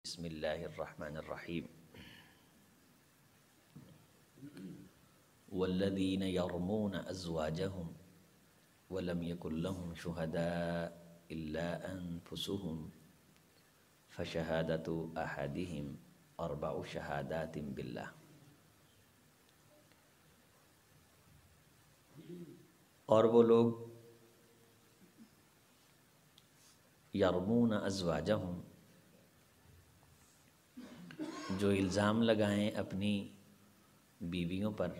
بسم اللہ الرحمن الرحیم والذین یرمون ازواجہم ولم یکن لہم شہداء الا انفسہم فشہادۃ احدہم اربع شہادات باللہ۔ اور وہ لوگ یرمون ازواجہم جو الزام لگائیں اپنی بیویوں پر،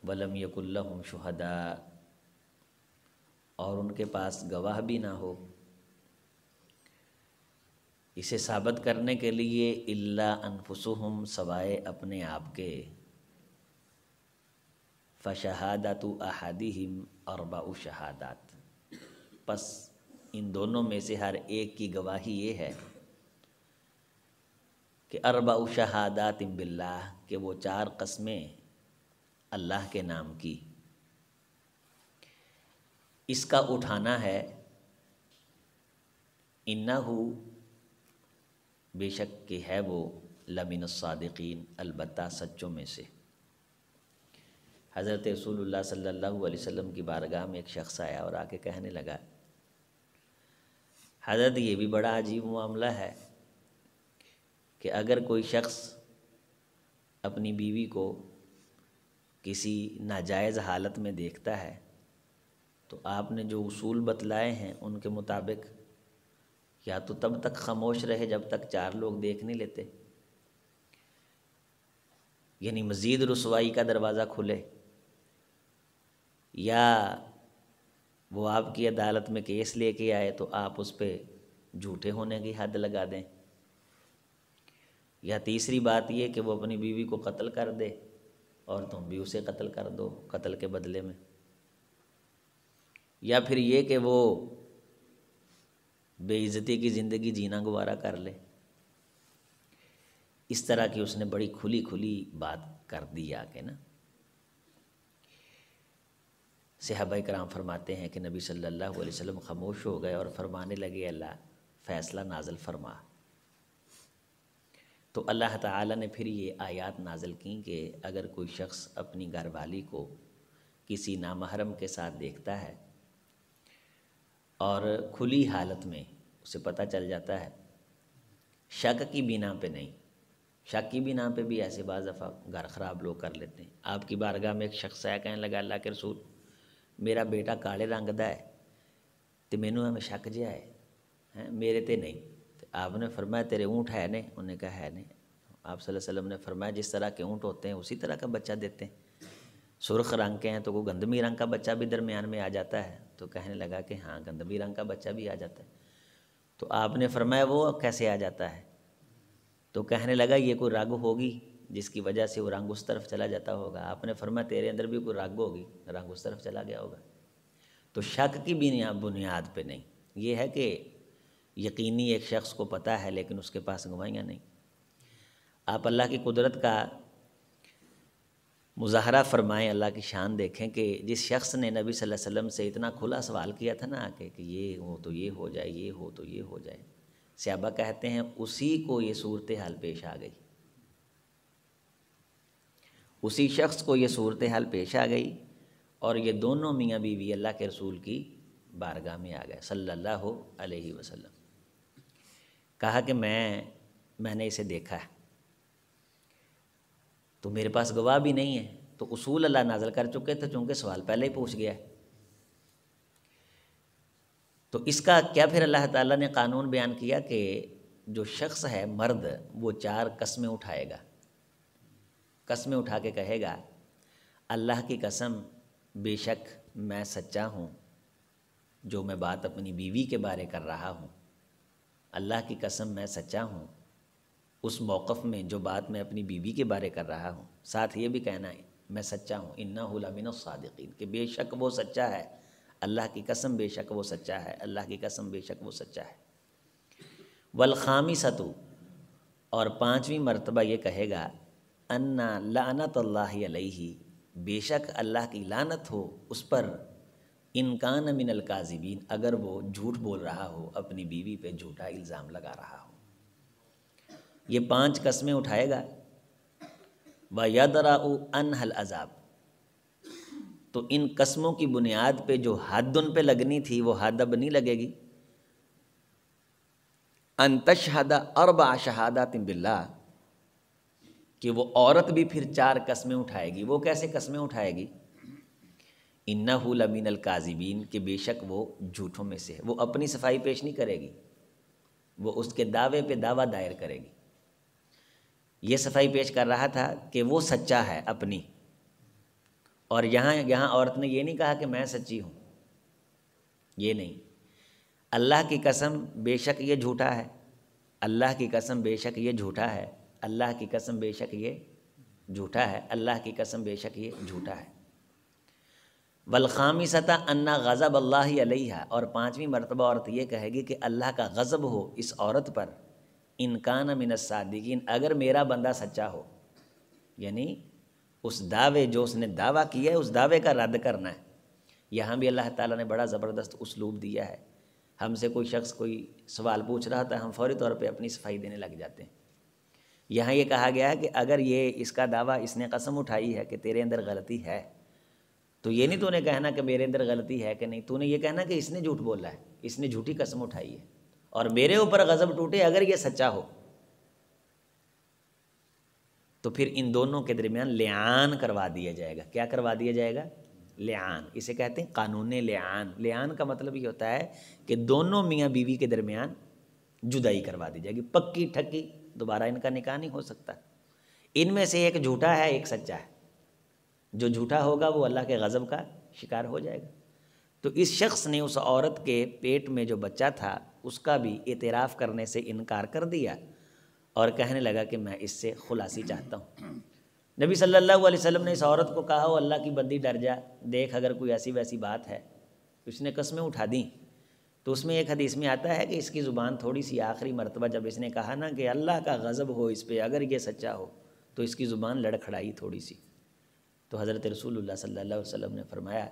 ولم یکن لہم شہداء اور ان کے پاس گواہ بھی نہ ہو، اسے ثابت کرنے کے لیے الا انفسہم سوائے اپنے آپ کے، فشہادۃ احدہم اربع شہادات، پس ان دونوں میں سے ہر ایک کی گواہی یہ ہے کہ اربع شہادات باللہ، کہ وہ 4 قسمیں اللہ کے نام کی۔ اس کا اٹھانا ہے انہو، بے شک کہ ہے وہ، لمن الصادقین، البتہ سچوں میں سے۔ حضرت رسول اللہ صلی اللہ علیہ وسلم کی بارگاہ میں ایک شخص آیا اور آ کے کہنے لگا، حضرت یہ بھی بڑا عجیب معاملہ ہے کہ اگر کوئی شخص اپنی بیوی کو کسی ناجائز حالت میں دیکھتا ہے تو آپ نے جو اصول بتلائے ہیں ان کے مطابق یا تو تب تک خاموش رہے جب تک 4 لوگ دیکھ نہیں لیتے، یعنی مزید رسوائی کا دروازہ کھلے، یا وہ آپ کی عدالت میں کیس لے کے آئے تو آپ اس پہ جھوٹے ہونے کی حد لگا دیں، یا تیسری بات یہ کہ وہ اپنی بیوی کو قتل کر دے اور تم بھی اسے قتل کر دو قتل کے بدلے میں، یا پھر یہ کہ وہ بے عزتی کی زندگی جینا گوارا کر لے۔ اس طرح کی اس نے بڑی کھلی کھلی بات کر دی آ کے نا۔ صحابہ کرام فرماتے ہیں کہ نبی صلی اللہ علیہ وسلم خاموش ہو گئے اور فرمانے لگے، اللہ فیصلہ نازل فرما۔ تو اللہ تعالیٰ نے پھر یہ آیات نازل کیں کہ اگر کوئی شخص اپنی گھر والی کو کسی نامحرم کے ساتھ دیکھتا ہے اور کھلی حالت میں اسے پتہ چل جاتا ہے، شک کی بنا پہ نہیں، شک کی بنا پہ بھی ایسے بعض دفعہ گھر خراب لوگ کر لیتے ہیں۔ آپ کی بارگاہ میں ایک شخص آیا، کہنے لگا، اللہ کے رسول میرا بیٹا کالے رنگ دا ہے تو مینوں ہمیں شک جہا ہے میرے تے نہیں۔ تو آپ نے فرمایا تیرے اونٹ ہے نے؟ انہوں نے کہا ہے نے۔ آپ صلی اللہ علیہ وسلم نے فرمایا جس طرح کے اونٹ ہوتے ہیں اسی طرح کا بچہ دیتے ہیں، سرخ رنگ کے ہیں تو کوئی گندمی رنگ کا بچہ بھی درمیان میں آ جاتا ہے؟ تو کہنے لگا کہ ہاں گندمی رنگ کا بچہ بھی آ جاتا ہے۔ تو آپ نے فرمایا وہ کیسے آ جاتا ہے؟ تو کہنے لگا یہ کوئی رگ ہوگی جس کی وجہ سے وہ رنگ اس طرف چلا جاتا ہوگا۔ آپ نے فرمایا تیرے اندر بھی کوئی رگ ہوگی، رنگ اس طرف چلا گیا ہوگا۔ تو شک کی بنیاد پہ نہیں، یہ ہے کہ یقینی ایک شخص کو پتہ ہے لیکن اس کے پاس گواہیاں نہیں۔ آپ اللہ کی قدرت کا مظاہرہ فرمائیں، اللہ کی شان دیکھیں کہ جس شخص نے نبی صلی اللہ علیہ وسلم سے اتنا کھلا سوال کیا تھا نا کہ یہ ہو تو یہ ہو جائے، یہ ہو تو یہ ہو جائے، صحابہ کہتے ہیں اسی کو یہ صورتحال پیش آ گئی، اسی شخص کو یہ صورتحال پیش آ گئی، اور یہ دونوں میاں بیوی اللہ کے رسول کی بارگاہ میں آ گئے صلی اللہ علیہ وسلم۔ کہا کہ میں نے اسے دیکھا ہے تو میرے پاس گواہ بھی نہیں ہے، تو اصول اللہ نازل کر چکے تھے چونکہ سوال پہلے ہی پوچھ گیا ہے۔ تو اس کا کیا پھر اللہ تعالیٰ نے قانون بیان کیا کہ جو شخص ہے مرد وہ 4 قسمیں اٹھائے گا، قسمیں اٹھا کے کہے گا، اللہ کی قسم بے شک میں سچا ہوں جو میں بات اپنی بیوی کے بارے کر رہا ہوں، اللہ کی قسم میں سچا ہوں اس موقف میں جو بات میں اپنی بیوی کے بارے کر رہا ہوں، ساتھ یہ بھی کہنا ہے میں سچا ہوں انہ لمن الصادقین، کہ بے شک وہ سچا ہے، اللہ کی قسم بے شک وہ سچا ہے، اللہ کی قسم بے شک وہ سچا ہے۔ والخامسۃ، اور 5ویں مرتبہ یہ کہے گا، ان لعنت اللہ علیہ، بے شک اللہ کی لعنت ہو اس پر، ان کان من الکاذبین، اگر وہ جھوٹ بول رہا ہو، اپنی بیوی پہ جھوٹا الزام لگا رہا ہو۔ یہ 5 قسمیں اٹھائے گا۔ وَيَدْرَأُ عَنْهَا الْعَذَابَ، تو ان قسموں کی بنیاد پہ جو حد ان پہ لگنی تھی وہ حد اب نہیں لگے گی۔ ان تشہد 4 شہادات باللہ، کہ وہ عورت بھی پھر 4 قسمیں اٹھائے گی۔ وہ کیسے قسمیں اٹھائے گی؟ انہ لمن الکاذبین، کہ بے شک وہ جھوٹوں میں سے ہے۔ وہ اپنی صفائی پیش نہیں کرے گی، وہ اس کے دعوے پہ دعویٰ دائر کرے گی۔ یہ صفائی پیش کر رہا تھا کہ وہ سچا ہے اپنی، اور یہاں عورت نے یہ نہیں کہا کہ میں سچی ہوں، یہ نہیں۔ اللہ کی قسم بے شک یہ جھوٹا ہے، اللہ کی قسم بے شک یہ جھوٹا ہے، اللہ کی قسم بے شک یہ جھوٹا ہے، اللہ کی قسم بے شک یہ جھوٹا ہے۔ والخامسۃ ان غضب اللہ علیہ، اور 5ویں مرتبہ عورت یہ کہے گی کہ اللہ کا غضب ہو اس عورت پر، ان کان من الصادقین، اگر میرا بندہ سچا ہو، یعنی اس دعوے جو اس نے دعویٰ کیا ہے اس دعوے کا رد کرنا ہے۔ یہاں بھی اللہ تعالیٰ نے بڑا زبردست اسلوب دیا ہے۔ ہم سے کوئی شخص کوئی سوال پوچھ رہا تھا، ہم فوری طور پہ اپنی صفائی دینے لگ جاتے ہیں۔ یہاں یہ کہا گیا ہے کہ اگر یہ اس کا دعویٰ، اس نے قسم اٹھائی ہے کہ تیرے اندر غلطی ہے، تو یہ نہیں تو نے کہنا کہ میرے اندر غلطی ہے کہ نہیں، تو نے یہ کہنا کہ اس نے جھوٹ بولا ہے، اس نے جھوٹی قسم اٹھائی ہے، اور میرے اوپر غضب ٹوٹے اگر یہ سچا ہو، تو پھر ان دونوں کے درمیان لعان کروا دیا جائے گا۔ کیا کروا دیا جائے گا؟ لعان۔ اسے کہتے ہیں قانون لعان۔ لعان کا مطلب یہ ہوتا ہے کہ دونوں میاں بیوی کے درمیان جدائی کروا دی جائے گی، پکی ٹھکی، دوبارہ ان کا نکاح نہیں ہو سکتا۔ ان میں سے ایک جھوٹا ہے، ایک سچا ہے۔ جو جھوٹا ہوگا وہ اللہ کے غضب کا شکار ہو جائے گا۔ تو اس شخص نے اس عورت کے پیٹ میں جو بچہ تھا اس کا بھی اعتراف کرنے سے انکار کر دیا، اور کہنے لگا کہ میں اس سے خلاصی چاہتا ہوں۔ نبی صلی اللہ علیہ وسلم نے اس عورت کو کہا، اللہ کی بندی ڈر جا، دیکھ اگر کوئی ایسی ویسی بات ہے۔ اس نے قسمیں اٹھا دیں، تو اس میں ایک حدیث میں آتا ہے کہ اس کی زبان تھوڑی سی آخری مرتبہ جب اس نے کہا نا کہ اللہ کا غضب ہو اس پہ اگر یہ سچا ہو، تو اس کی زبان لڑکھڑائی تھوڑی سی۔ تو حضرت رسول اللہ صلی اللہ علیہ وسلم نے فرمایا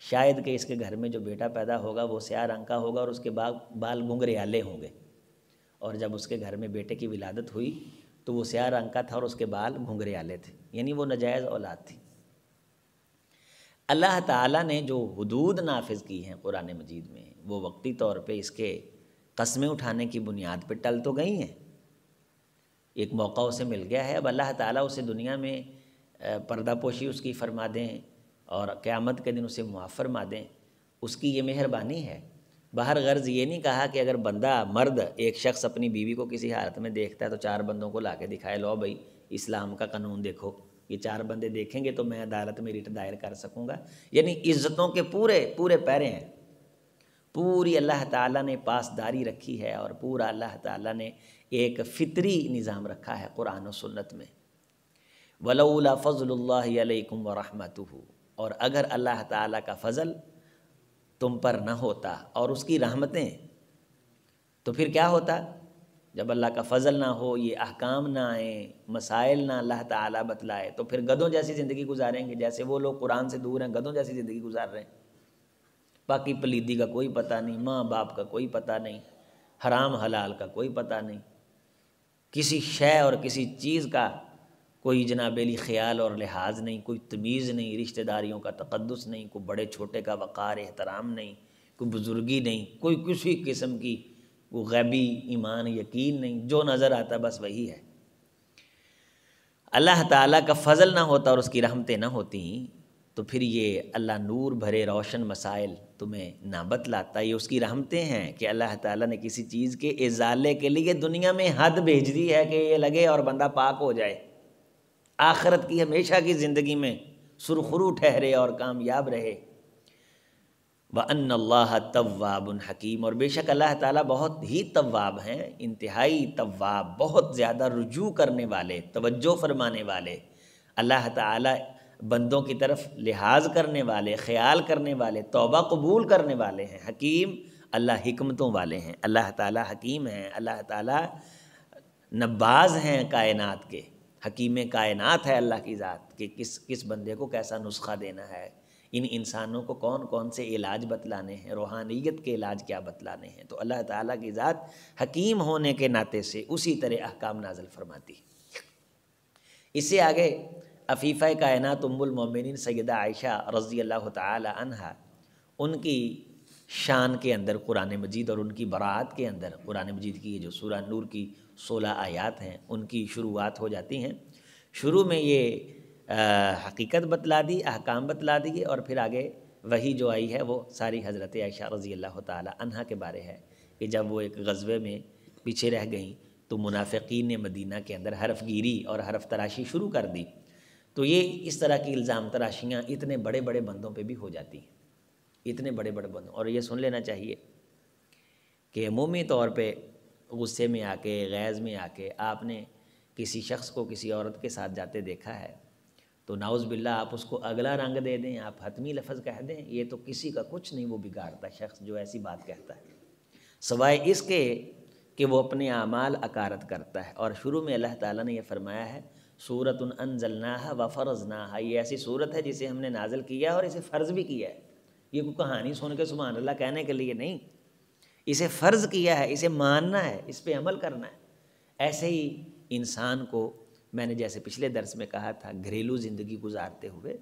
شاید کہ اس کے گھر میں جو بیٹا پیدا ہوگا وہ سیاہ رنگ کا ہوگا اور اس کے بال گھنگریالے ہوں گے، اور جب اس کے گھر میں بیٹے کی ولادت ہوئی تو وہ سیاہ رنگ کا تھا اور اس کے بال گھنگریالے تھے، یعنی وہ ناجائز اولاد تھی۔ اللہ تعالیٰ نے جو حدود نافذ کی ہیں قرآن مجید میں، وہ وقتی طور پہ اس کے قسمیں اٹھانے کی بنیاد پہ ٹل تو گئی ہیں، ایک موقع اسے مل گیا ہے۔ اب اللہ تعالیٰ اسے دنیا میں پردہ پوشی اس کی فرما دیں اور قیامت کے دن اسے معاف فرما دیں، اس کی یہ مہربانی ہے۔ باہر غرض یہ نہیں کہا کہ اگر بندہ مرد ایک شخص اپنی بیوی کو کسی حالت میں دیکھتا ہے تو 4 بندوں کو لا کے دکھائے، لو بھائی اسلام کا قانون دیکھو، یہ 4 بندے دیکھیں گے تو میں عدالت میں ریٹ دائر کر سکوں گا، یعنی عزتوں کے پورے پیرے ہیں، پوری اللہ تعالیٰ نے پاسداری رکھی ہے، اور پورا اللہ تعالیٰ نے ایک فطری نظام رکھا ہے قرآن و سنت میں۔ وَلَوْلَا فَضْلُ اللَّهِ عَلَيْكُمْ وَرَحْمَتُهُ، اور اگر اللہ تعالیٰ کا فضل تم پر نہ ہوتا اور اس کی رحمتیں، تو پھر کیا ہوتا؟ جب اللہ کا فضل نہ ہو، یہ احکام نہ آئیں، مسائل نہ اللہ تعالیٰ بتلائے، تو پھر گدھوں جیسی زندگی گزاریں گے، جیسے وہ لوگ قرآن سے دور ہیں، گدھوں جیسی زندگی گزار رہے ہیں۔ پاکی پلیدی کا کوئی پتہ نہیں، ماں باپ کا کوئی پتہ نہیں، حرام حلال کا کوئی پتہ نہیں، کسی شے اور کسی چیز کا کوئی جناب علی خیال اور لحاظ نہیں، کوئی تمیز نہیں، رشتہ داریوں کا تقدس نہیں، کوئی بڑے چھوٹے کا وقار احترام نہیں، کوئی بزرگی نہیں، کوئی کسی قسم کی وہ غیبی ایمان یقین نہیں، جو نظر آتا بس وہی ہے۔ اللہ تعالیٰ کا فضل نہ ہوتا اور اس کی رحمتیں نہ ہوتی تو پھر یہ اللہ نور بھرے روشن مسائل تمہیں نہ بتلاتا۔ یہ اس کی رحمتیں ہیں کہ اللہ تعالیٰ نے کسی چیز کے ازالے کے لیے دنیا میں حد بھیج دی ہے کہ یہ لگے اور بندہ پاک ہو جائے، آخرت کی ہمیشہ کی زندگی میں سرخرو ٹھہرے اور کامیاب رہے۔ وَأَنَّ اللَّهَ تَوَّابٌ حَكِيمٌ، اور بے شک اللہ تعالیٰ بہت ہی تواب ہیں، انتہائی تواب، بہت زیادہ رجوع کرنے والے، توجہ فرمانے والے، اللہ تعالیٰ بندوں کی طرف لحاظ کرنے والے، خیال کرنے والے، توبہ قبول کرنے والے ہیں۔ حکیم، اللہ حکمتوں والے ہیں، اللہ تعالیٰ حکیم ہیں، اللہ تعالیٰ نباز ہیں کائنات کے، حکیم کائنات ہے اللہ کی ذات کہ کس بندے کو کیسا نسخہ دینا ہے، ان انسانوں کو کون کون سے علاج بتلانے ہیں، روحانیت کے علاج کیا بتلانے ہیں، تو اللہ تعالیٰ کی ذات حکیم ہونے کے ناطے سے اسی طرح احکام نازل فرماتی ہے۔ اس سے آگے عفیفہ کائنات ام المومنین سیدہ عائشہ رضی اللہ تعالی عنہا، ان کی شان کے اندر قرآن مجید اور ان کی براعت کے اندر قرآن مجید کی یہ جو سورہ نور کی 16 آیات ہیں ان کی شروعات ہو جاتی ہیں۔ شروع میں یہ حقیقت بتلا دی، احکام بتلا دیے، اور پھر آگے وحی جو آئی ہے وہ ساری حضرت عائشہ رضی اللہ تعالی عنہا کے بارے ہے کہ جب وہ ایک غزوے میں پیچھے رہ گئیں تو منافقین نے مدینہ کے اندر حرف گیری اور حرف تراشی شروع کر دی۔ تو یہ اس طرح کی الزام تراشیاں اتنے بڑے بڑے بندوں پہ بھی ہو جاتی ہیں، اتنے بڑے بڑے بندوں، اور یہ سن لینا چاہیے کہ عمومی طور پہ غصے میں آ کے، غیظ میں آ کے آپ نے کسی شخص کو کسی عورت کے ساتھ جاتے دیکھا ہے تو نعوذ باللہ آپ اس کو اگلا رنگ دے دیں، آپ حتمی لفظ کہہ دیں، یہ تو کسی کا کچھ نہیں وہ بگاڑتا شخص جو ایسی بات کہتا ہے، سوائے اس کے کہ وہ اپنے اعمال اکارت کرتا ہے۔ اور شروع میں اللہ تعالیٰ نے یہ فرمایا ہے سورۃ انزلناہا وفرضناہا، یہ ایسی صورت ہے جسے ہم نے نازل کیا اور اسے فرض بھی کیا ہے۔ یہ کوئی کہانی سن کے سبحان اللہ کہنے کے لیے نہیں، اسے فرض کیا ہے، اسے ماننا ہے، اس پہ عمل کرنا ہے۔ ایسے ہی انسان کو میں نے جیسے پچھلے درس میں کہا تھا، گھریلو زندگی گزارتے ہوئے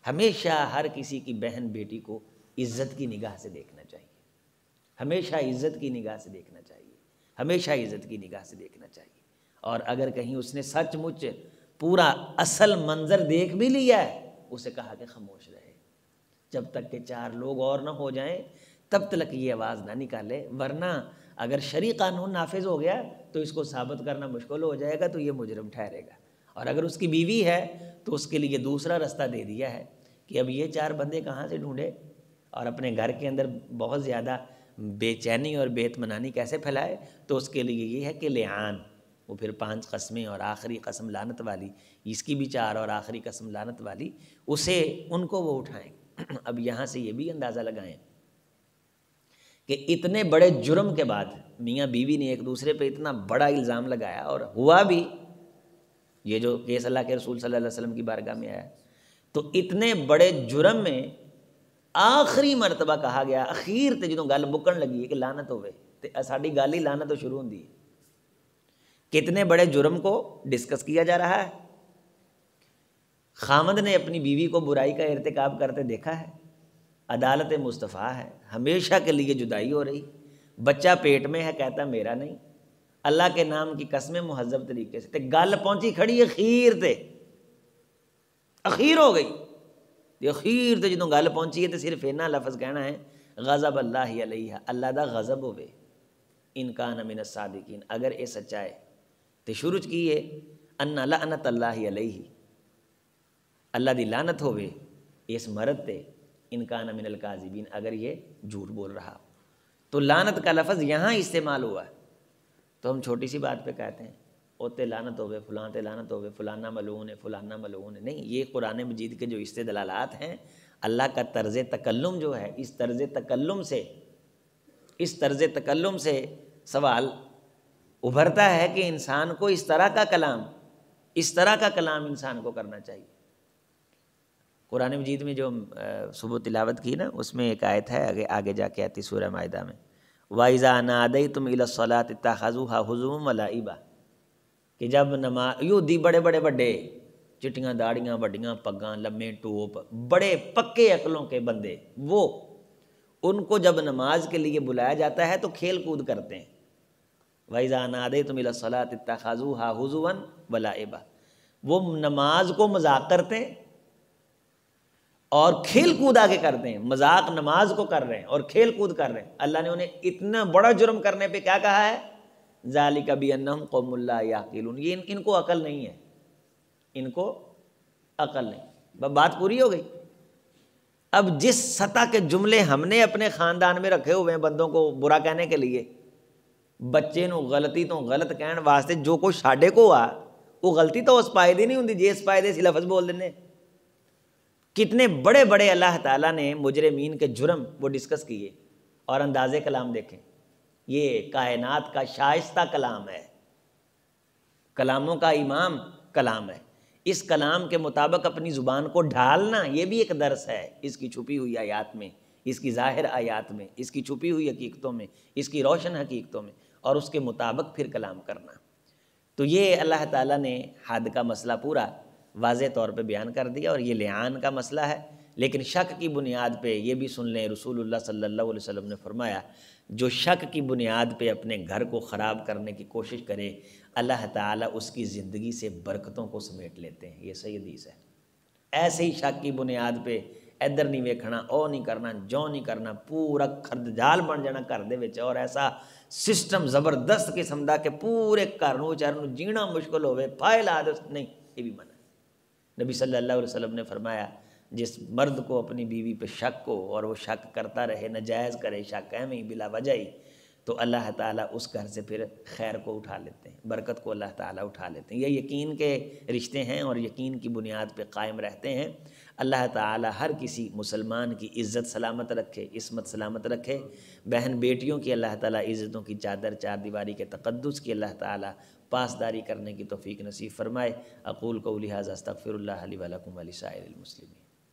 ہمیشہ ہر کسی کی بہن بیٹی کو عزت کی نگاہ سے دیکھنا چاہیے، ہمیشہ عزت کی نگاہ سے دیکھنا چاہیے، ہمیشہ عزت کی نگاہ سے دیکھنا چاہیے۔ اور اگر کہیں اس نے سچ مچ پورا اصل منظر دیکھ بھی لیا ہے، اسے کہا کہ خاموش رہے جب تک کہ 4 لوگ اور نہ ہو جائیں، تب تک یہ آواز نہ نکالے، ورنہ اگر شرعی قانون نافذ ہو گیا تو اس کو ثابت کرنا مشکل ہو جائے گا، تو یہ مجرم ٹھہرے گا۔ اور اگر اس کی بیوی ہے تو اس کے لیے دوسرا رستہ دے دیا ہے کہ اب یہ 4 بندے کہاں سے ڈھونڈے اور اپنے گھر کے اندر بہت زیادہ بے چینی اور بے اطمینانی کیسے پھیلائے، تو اس کے لیے یہ ہے کہ لعان، وہ پھر 5 قسمیں اور آخری قسم لعنت والی، اس کی بھی 4 اور آخری قسم لعنت والی، اسے ان کو وہ اٹھائیں۔ اب یہاں سے یہ بھی اندازہ لگائیں کہ اتنے بڑے جرم کے بعد میاں بیوی نے ایک دوسرے پہ اتنا بڑا الزام لگایا، اور ہوا بھی یہ جو کیس اللہ کے رسول صلی اللہ علیہ وسلم کی بارگاہ میں آیا، تو اتنے بڑے جرم میں آخری مرتبہ کہا گیا، اخیر تے جدوں گل مکن لگی ہے کہ لعنت ہوئے، تے ساڈی گل ہی لعنت تو شروع ہوندی ہے۔ کتنے بڑے جرم کو ڈسکس کیا جا رہا ہے، خامد نے اپنی بیوی کو برائی کا ارتکاب کرتے دیکھا ہے، عدالت مصطفیٰ ہے، ہمیشہ کے لیے جدائی ہو رہی، بچہ پیٹ میں ہے، کہتا میرا نہیں، اللہ کے نام کی قسمیں مہذب طریقے سے، تے گل پہنچی کھڑی اخیر تے، اخیر ہو گئی، اخیر تے جدوں گل پہنچی ہے تے صرف اینا لفظ کہنا ہے غضب اللہ علیہ، اللہ دا غضب ہوئے، ان کان من الصادقین، اگر اے سچا ہے تے شروع کی ہے ان لعنت اللہ علیہ، اللہ دی لعنت ہوئے اس مرد تے، ان کان من الکاذبین، اگر یہ جھوٹ بول رہا۔ تو لعنت کا لفظ یہاں استعمال ہوا ہے، تو ہم چھوٹی سی بات پہ کہتے ہیں اوتے لعنت ہوئے، فلاں تے لعنت ہوئے، فلانا ملعون ہے، فلانا ملعون ہے، نہیں، یہ قرآن مجید کے جو استدلالات ہیں، اللہ کا طرز تکلم جو ہے، اس طرز تکلم سے سوال ابھرتا ہے کہ انسان کو اس طرح کا کلام انسان کو کرنا چاہیے۔ قرآن مجید میں جو صبح تلاوت کی نا، اس میں ایک آیت ہے، آگے جا کے آتی سورہ مائدہ میں، وَإِذَا نَادَيْتُمْ إِلَى الصَّلَاةِ اتَّخَذُوهَا هُزُوًا وَلَعِبًا، کہ جب نماز، یوں دی بڑے بڑے بڑے چٹیاں داڑیاں بڑیاں پگاں لمے ٹوپ بڑے پکے عقلوں کے بندے، وہ ان کو جب نماز کے لیے بلایا جاتا ہے تو کھیل کود کرتے ہیں۔ وَإِذَا نَادَيْتُمْ إِلَى الصَّلَاةِ اتَّخَذُوهَا هُزُوًا وَلَعِبًا، وہ نماز کو مذاق کرتے ہیں اور کھیل کود آگے کرتے ہیں، مذاق نماز کو کر رہے ہیں اور کھیل کود کر رہے ہیں۔ اللہ نے انہیں اتنا بڑا جرم کرنے پہ کیا کہا ہے؟ ذَلِكَ بِأَنَّهُمْ قَوْمٌ لَا يَعْقِلُونَ، یہ ان کو عقل نہیں ہے، ان کو عقل نہیں۔ بات پوری ہو گئی۔ اب جس سطح کے جملے ہم نے اپنے خاندان میں رکھے ہوئے ہیں بندوں کو برا کہنے کے لیے، بچے نو غلطی تو غلط کہن واسطے جو کچھ ساڈے کو آ، وہ غلطی تو اس پائے دی نہیں ہوندی جس پائے دے سی لفظ بول دینے۔ کتنے بڑے بڑے اللہ تعالیٰ نے مجرمین کے جرم وہ ڈسکس کیے، اور انداز کلام دیکھیں، یہ کائنات کا شائستہ کلام ہے، کلاموں کا امام کلام ہے، اس کلام کے مطابق اپنی زبان کو ڈھالنا، یہ بھی ایک درس ہے اس کی چھپی ہوئی آیات میں، اس کی ظاہر آیات میں، اس کی چھپی ہوئی حقیقتوں میں، اس کی روشن حقیقتوں میں، اور اس کے مطابق پھر کلام کرنا۔ تو یہ اللہ تعالیٰ نے حد کا مسئلہ پورا واضح طور پہ بیان کر دیا، اور یہ لعان کا مسئلہ ہے، لیکن شک کی بنیاد پہ یہ بھی سن لیں، رسول اللہ صلی اللہ علیہ وسلم نے فرمایا جو شک کی بنیاد پہ اپنے گھر کو خراب کرنے کی کوشش کرے، اللہ تعالیٰ اس کی زندگی سے برکتوں کو سمیٹ لیتے ہیں۔ یہ صحیح حدیث ہے۔ ایسے ہی شک کی بنیاد پہ ادھر نہیں ویکھنا، او نہیں کرنا، جو نہیں کرنا، پورا خردجال بن جانا گھر دے وچ، اور ایسا سسٹم زبردست قسم دا کہ پورے گھر نوں بیچارے نوں جینا مشکل ہوئے، فائل آ دے، نہیں، یہ بھی منع ہے۔ نبی صلی اللہ علیہ وسلم نے فرمایا جس مرد کو اپنی بیوی پہ شک ہو اور وہ شک کرتا رہے، ناجائز کرے شک ہی بلا وجہ ہی، تو اللہ تعالیٰ اس گھر سے پھر خیر کو اٹھا لیتے ہیں، برکت کو اللہ تعالیٰ اٹھا لیتے ہیں۔ یہ یقین کے رشتے ہیں اور یقین کی بنیاد پہ قائم رہتے ہیں۔ اللہ تعالیٰ ہر کسی مسلمان کی عزت سلامت رکھے، عصمت سلامت رکھے۔ بہن بیٹیوں کی اللہ تعالیٰ عزتوں کی چادر، چار دیواری کے تقدس کی اللہ تعالیٰ پاسداری کرنے کی توفیق نصیب فرمائے۔ اقول قولی ھذا استغفر اللہ لی ولکم ولسائر المسلمین۔